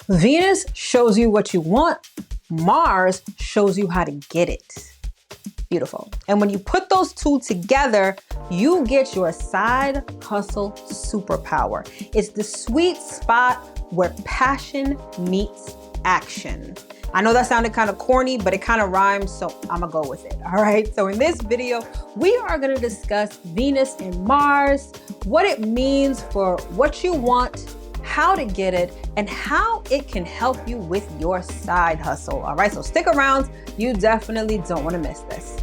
Venus shows you what you want. Mars shows you how to get it. Beautiful. And when you put those two together, you get your side hustle superpower. It's the sweet spot where passion meets action. I know that sounded kind of corny, but it kind of rhymes, so I'm gonna go with it. All right. So in this video, we are gonna discuss Venus and Mars, what it means for what you want, how to get it, and how it can help you with your side hustle. All right, so stick around. You definitely don't want to miss this.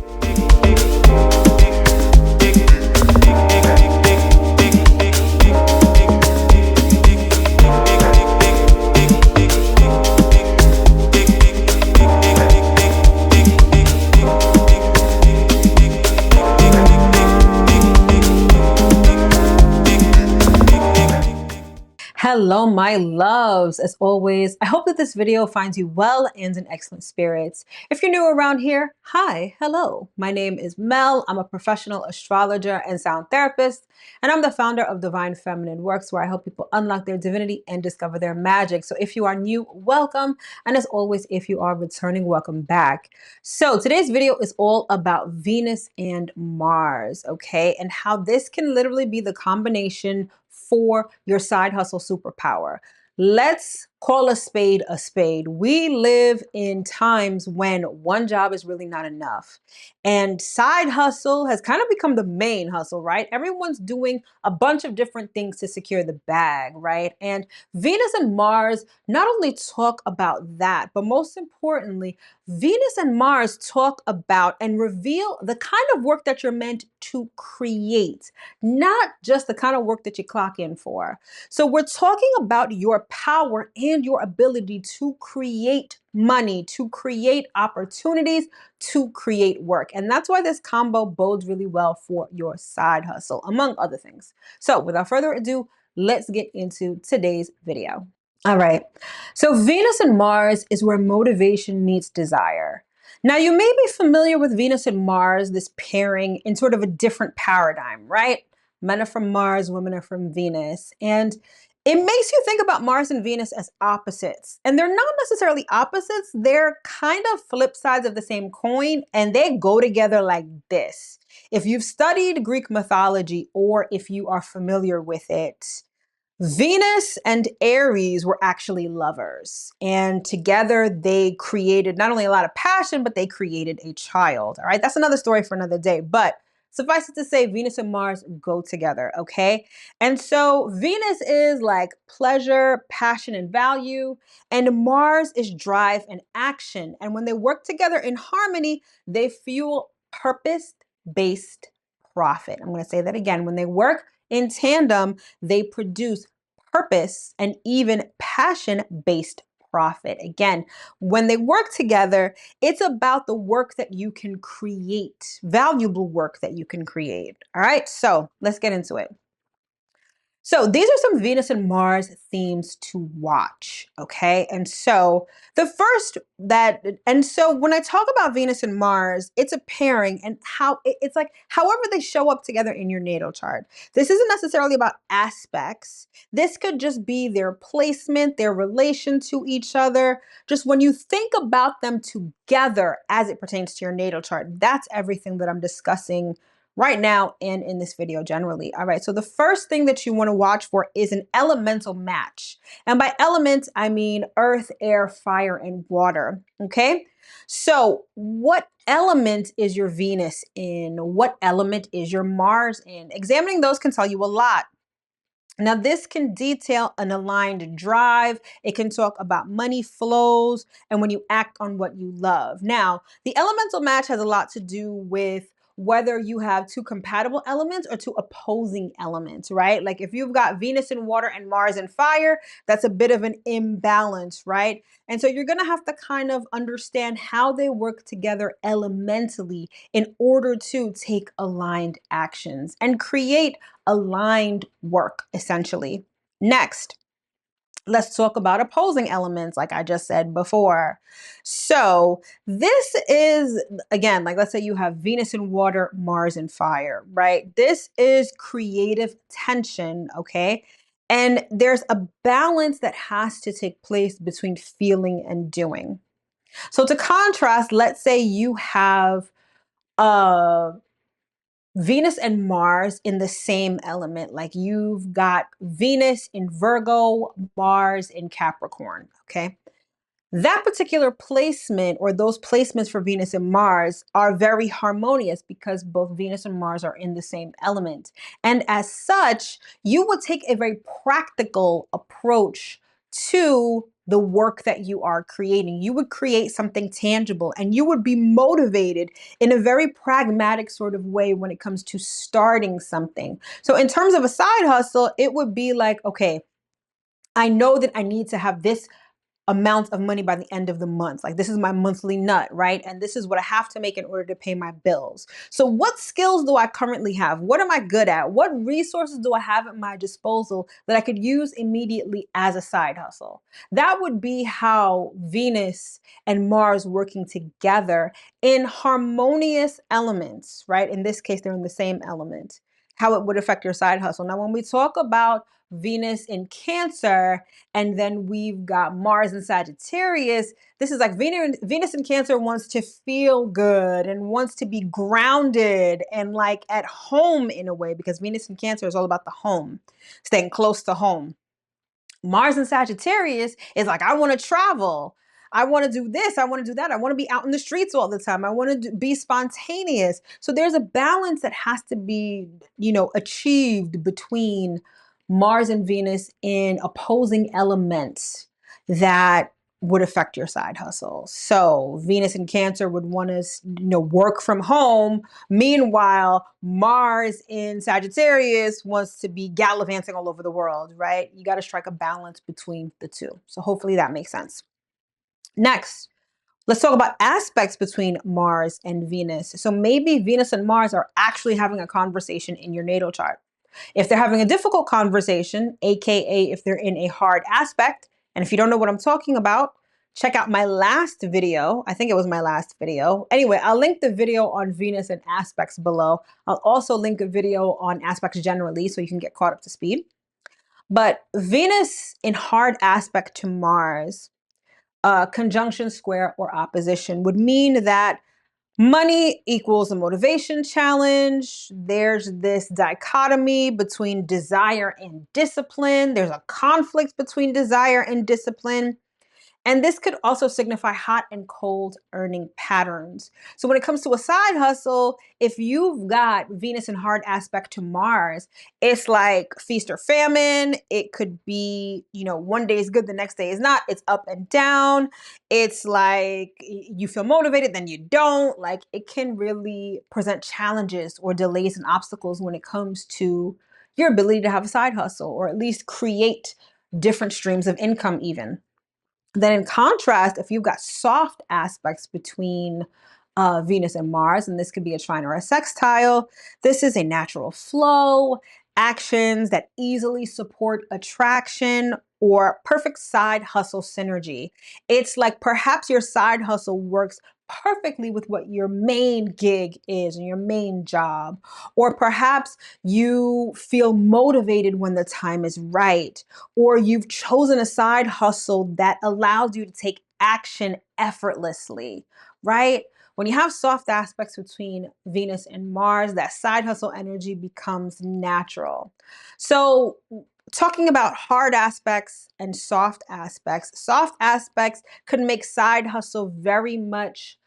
Hello, my loves. As always, I hope that this video finds you well and in excellent spirits. If you're new around here, hi, hello. My name is Mel. I'm a professional astrologer and sound therapist, and I'm the founder of Divine Feminine Works, where I help people unlock their divinity and discover their magic. So if you are new, welcome. And as always, if you are returning, welcome back. So today's video is all about Venus and Mars, okay? And how this can literally be the combination for your side hustle superpower. Let's call a spade a spade. We live in times when one job is really not enough. And side hustle has kind of become the main hustle, right? Everyone's doing a bunch of different things to secure the bag, right? And Venus and Mars not only talk about that, but most importantly, Venus and Mars talk about and reveal the kind of work that you're meant to create, not just the kind of work that you clock in for. So we're talking about your power and your ability to create money, to create opportunities, to create work. And that's why this combo bodes really well for your side hustle, among other things. So without further ado, let's get into today's video. All right. So Venus and Mars is where motivation meets desire. Now, you may be familiar with Venus and Mars, this pairing in sort of a different paradigm, right? Men are from Mars, women are from Venus. And it makes you think about Mars and Venus as opposites. And they're not necessarily opposites. They're kind of flip sides of the same coin, and they go together like this. If you've studied Greek mythology or if you are familiar with it, Venus and Aries were actually lovers, and together they created not only a lot of passion, but they created a child. All right, that's another story for another day, but suffice it to say, Venus and Mars go together, okay? And so Venus is like pleasure, passion, and value, and Mars is drive and action. And when they work together in harmony, they fuel purpose-based profit. I'm going to say that again. When they work in tandem, they produce purpose and even passion-based profit. Again, when they work together, it's about the work that you can create, valuable work that you can create. All right, so let's get into it. So these are some Venus and Mars themes to watch, okay? And so when I talk about Venus and Mars, it's a pairing and how it's like however they show up together in your natal chart. This isn't necessarily about aspects. This could just be their placement, their relation to each other. Just when you think about them together as it pertains to your natal chart, that's everything that I'm discussing right now and in this video generally. All right, so the first thing that you want to watch for is an elemental match. And by element, I mean earth, air, fire, and water, okay? So what element is your Venus in? What element is your Mars in? Examining those can tell you a lot. Now, this can detail an aligned drive. It can talk about money flows and when you act on what you love. Now, the elemental match has a lot to do with whether you have two compatible elements or two opposing elements, right? Like if you've got Venus in water and Mars in fire, that's a bit of an imbalance, right? And so you're going to have to kind of understand how they work together elementally in order to take aligned actions and create aligned work, essentially. Next, let's talk about opposing elements, like I just said before. So this is, again, like let's say you have Venus in water, Mars in fire, right? This is creative tension, okay? And there's a balance that has to take place between feeling and doing. So to contrast, let's say you have Venus and Mars in the same element. Like you've got Venus in Virgo, Mars in Capricorn, okay? That particular placement or those placements for Venus and Mars are very harmonious because both Venus and Mars are in the same element. And as such, you would take a very practical approach to the work that you are creating. You would create something tangible and you would be motivated in a very pragmatic sort of way when it comes to starting something. So, in terms of a side hustle, it would be like, okay, I know that I need to have this amount of money by the end of the month. Like this is my monthly nut, right? And this is what I have to make in order to pay my bills. So what skills do I currently have? What am I good at? What resources do I have at my disposal that I could use immediately as a side hustle? That would be how Venus and Mars working together in harmonious elements, right? In this case, they're in the same element, how it would affect your side hustle. Now, when we talk about Venus in Cancer, and then we've got Mars in Sagittarius. This is like Venus in Cancer wants to feel good and wants to be grounded and like at home in a way, because Venus in Cancer is all about the home, staying close to home. Mars in Sagittarius is like, I want to travel. I want to do this. I want to do that. I want to be out in the streets all the time. I want to be spontaneous. So there's a balance that has to be, achieved between Mars and Venus in opposing elements that would affect your side hustle. So Venus in Cancer would want to, work from home. Meanwhile, Mars in Sagittarius wants to be gallivanting all over the world, right? You got to strike a balance between the two. So hopefully that makes sense. Next, let's talk about aspects between Mars and Venus. So maybe Venus and Mars are actually having a conversation in your natal chart. If they're having a difficult conversation, AKA if they're in a hard aspect, and if you don't know what I'm talking about, check out my last video. I think it was my last video. Anyway, I'll link the video on Venus and aspects below. I'll also link a video on aspects generally so you can get caught up to speed. But Venus in hard aspect to Mars, conjunction, square, or opposition would mean that money equals a motivation challenge. There's this dichotomy between desire and discipline. There's a conflict between desire and discipline. And this could also signify hot and cold earning patterns. So when it comes to a side hustle, if you've got Venus in hard aspect to Mars, it's like feast or famine. It could be, one day is good, the next day is not. It's up and down. It's like you feel motivated, then you don't. Like it can really present challenges or delays and obstacles when it comes to your ability to have a side hustle or at least create different streams of income even. Then in contrast, if you've got soft aspects between Venus and Mars, and this could be a trine or a sextile, this is a natural flow, actions that easily support attraction or perfect side hustle synergy. It's like perhaps your side hustle works perfectly with what your main gig is and your main job. Or perhaps you feel motivated when the time is right, or you've chosen a side hustle that allows you to take action effortlessly, right? When you have soft aspects between Venus and Mars, that side hustle energy becomes natural. So talking about hard aspects and soft aspects could make side hustle very much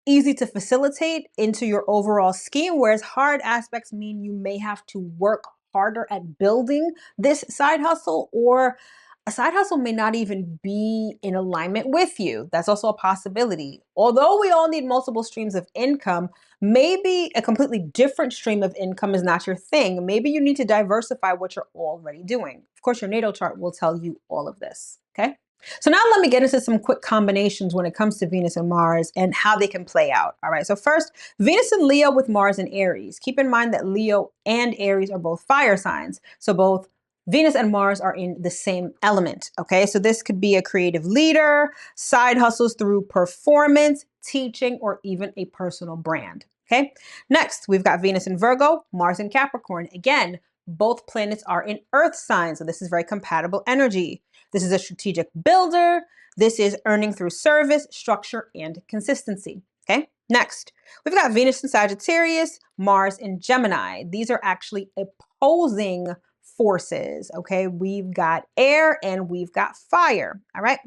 easy to facilitate into your overall scheme, whereas hard aspects mean you may have to work harder at building this side hustle, or a side hustle may not even be in alignment with you. That's also a possibility. Although we all need multiple streams of income, maybe a completely different stream of income is not your thing. Maybe you need to diversify what you're already doing. Of course, your natal chart will tell you all of this, okay? So now let me get into some quick combinations when it comes to Venus and Mars and how they can play out. All right, so first, Venus and Leo with Mars and Aries. Keep in mind that Leo and Aries are both fire signs. So both Venus and Mars are in the same element, okay? So this could be a creative leader, side hustles through performance, teaching, or even a personal brand, okay? Next, we've got Venus in Virgo, Mars in Capricorn. Again, Both planets are in Earth signs, so this is very compatible energy. This is a strategic builder. This is earning through service, structure, and consistency. Okay, next, we've got Venus in Sagittarius, Mars in Gemini. These are actually opposing forces. Okay, we've got air and we've got fire. All right.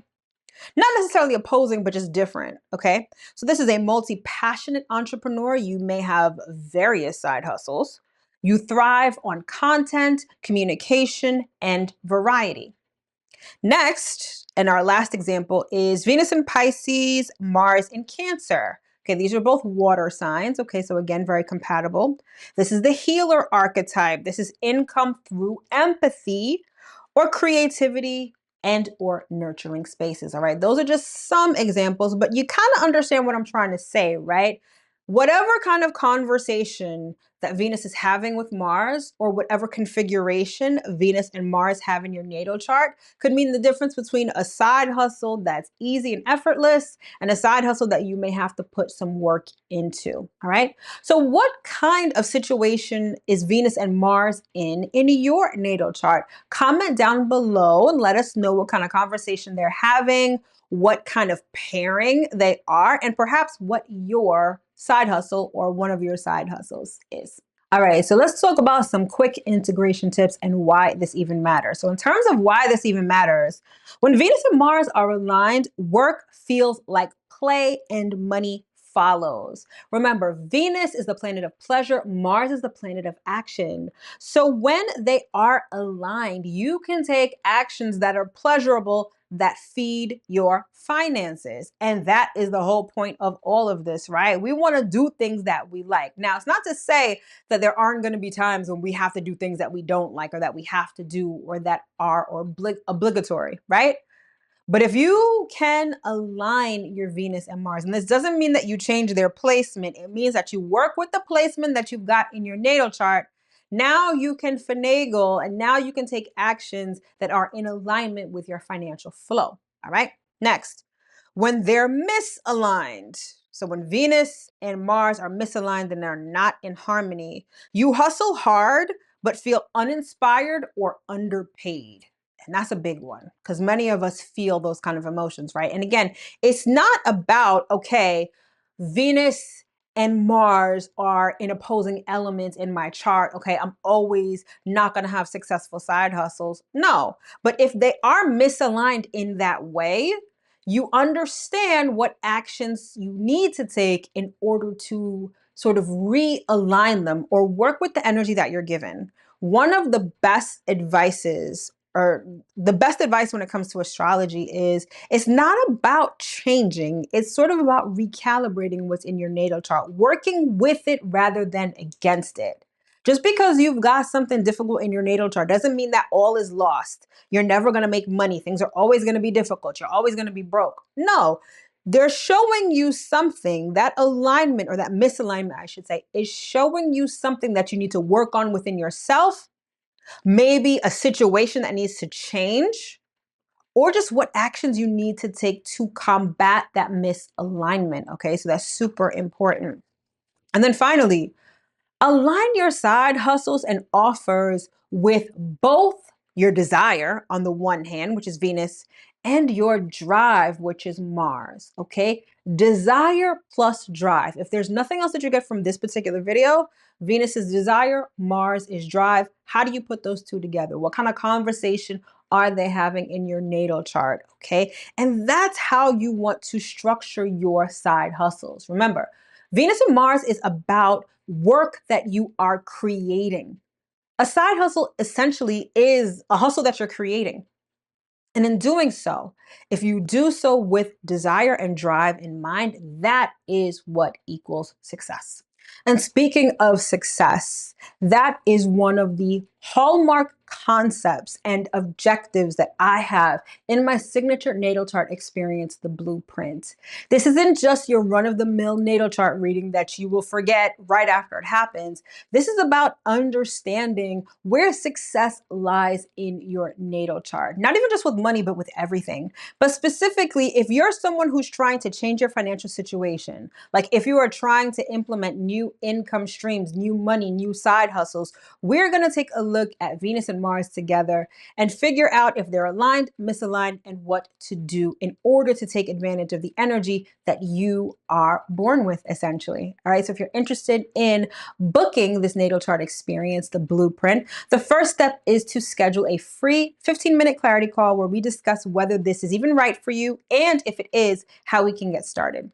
Not necessarily opposing, but just different. Okay. So this is a multi-passionate entrepreneur. You may have various side hustles. You thrive on content, communication, and variety. Next, and our last example is Venus in Pisces, Mars in Cancer. Okay, these are both water signs. Okay, so again, very compatible. This is the healer archetype. This is income through empathy or creativity and or nurturing spaces. All right, those are just some examples, but you kind of understand what I'm trying to say, right? Whatever kind of conversation that Venus is having with Mars, or whatever configuration Venus and Mars have in your natal chart, could mean the difference between a side hustle that's easy and effortless and a side hustle that you may have to put some work into. All right. So what kind of situation is Venus and Mars in your natal chart? Comment down below and let us know what kind of conversation they're having, what kind of pairing they are, and perhaps what your side hustle or one of your side hustles is. All right, so let's talk about some quick integration tips and why this even matters. So in terms of why this even matters, when Venus and Mars are aligned, work feels like play and money follows. Remember, Venus is the planet of pleasure, Mars is the planet of action. So when they are aligned, you can take actions that are pleasurable that feed your finances. And that is the whole point of all of this, right? We want to do things that we like. Now, it's not to say that there aren't going to be times when we have to do things that we don't like or that we have to do or that are obligatory, right? But if you can align your Venus and Mars, and this doesn't mean that you change their placement, it means that you work with the placement that you've got in your natal chart. Now you can finagle and now you can take actions that are in alignment with your financial flow. All right. Next, when they're misaligned. So when Venus and Mars are misaligned and they're not in harmony, you hustle hard, but feel uninspired or underpaid. And that's a big one because many of us feel those kind of emotions, right? And again, it's not about, okay, Venus and Mars are in opposing elements in my chart. Okay, I'm always not going to have successful side hustles. No, but if they are misaligned in that way, you understand what actions you need to take in order to sort of realign them or work with the energy that you're given. One of the best advices or the best advice when it comes to astrology is it's not about changing. It's sort of about recalibrating what's in your natal chart, working with it rather than against it. Just because you've got something difficult in your natal chart doesn't mean that all is lost. You're never going to make money. Things are always going to be difficult. You're always going to be broke. No, they're showing you something. That alignment or that misalignment, I should say, is showing you something that you need to work on within yourself. Maybe a situation that needs to change, or just what actions you need to take to combat that misalignment. Okay, so that's super important. And then finally, align your side hustles and offers with both your desire on the one hand, which is Venus, and your drive, which is Mars. Okay, desire plus drive. If there's nothing else that you get from this particular video, Venus is desire, Mars is drive. How do you put those two together? What kind of conversation are they having in your natal chart? Okay, and that's how you want to structure your side hustles. Remember, Venus and Mars is about work that you are creating. A side hustle essentially is a hustle that you're creating. And in doing so, if you do so with desire and drive in mind, that is what equals success. And speaking of success, that is one of the hallmark concepts and objectives that I have in my signature natal chart experience, the blueprint. This isn't just your run-of-the-mill natal chart reading that you will forget right after it happens. This is about understanding where success lies in your natal chart. Not even just with money, but with everything. But specifically, if you're someone who's trying to change your financial situation, like if you are trying to implement new income streams, new money, new side hustles, we're going to take a look at Venus and Mars together and figure out if they're aligned, misaligned, and what to do in order to take advantage of the energy that you are born with, essentially. All right, so if you're interested in booking this natal chart experience, the blueprint, the first step is to schedule a free 15-minute clarity call where we discuss whether this is even right for you, and if it is, how we can get started.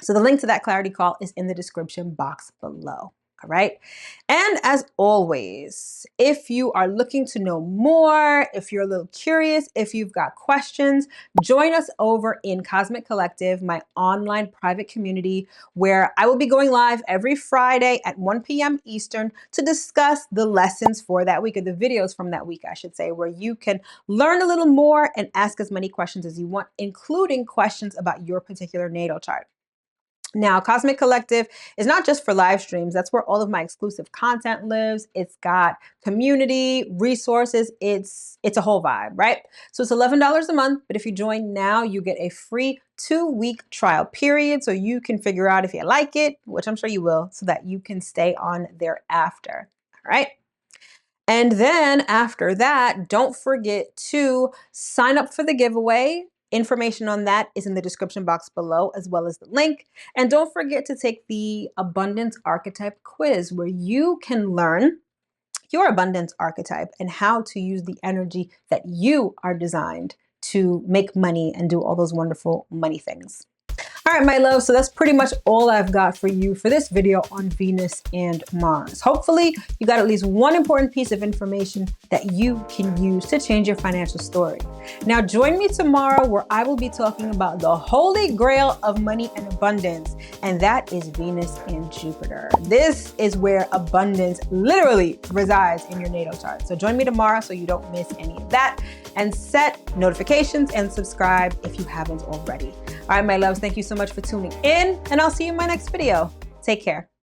So the link to that clarity call is in the description box below. All right. And as always, if you are looking to know more, if you're a little curious, if you've got questions, join us over in Cosmic Collective, my online private community, where I will be going live every Friday at 1 p.m. Eastern to discuss the lessons for that week, or the videos from that week, I should say, where you can learn a little more and ask as many questions as you want, including questions about your particular natal chart. Now, Cosmic Collective is not just for live streams. That's where all of my exclusive content lives. It's got community, resources. It's a whole vibe, right? So it's $11 a month, but if you join now, you get a free 2-week trial period so you can figure out if you like it, which I'm sure you will, so that you can stay on thereafter. All right? And then after that, don't forget to sign up for the giveaway. Information on that is in the description box below, as well as the link. And don't forget to take the Abundance Archetype quiz, where you can learn your abundance archetype and how to use the energy that you are designed to make money and do all those wonderful money things. All right, my love, so that's pretty much all I've got for you for this video on Venus and Mars. Hopefully, you got at least one important piece of information that you can use to change your financial story. Now, join me tomorrow where I will be talking about the holy grail of money and abundance, and that is Venus and Jupiter. This is where abundance literally resides in your natal chart. So join me tomorrow so you don't miss any of that, and set notifications and subscribe if you haven't already. All right, my loves, thank you so much for tuning in, and I'll see you in my next video. Take care.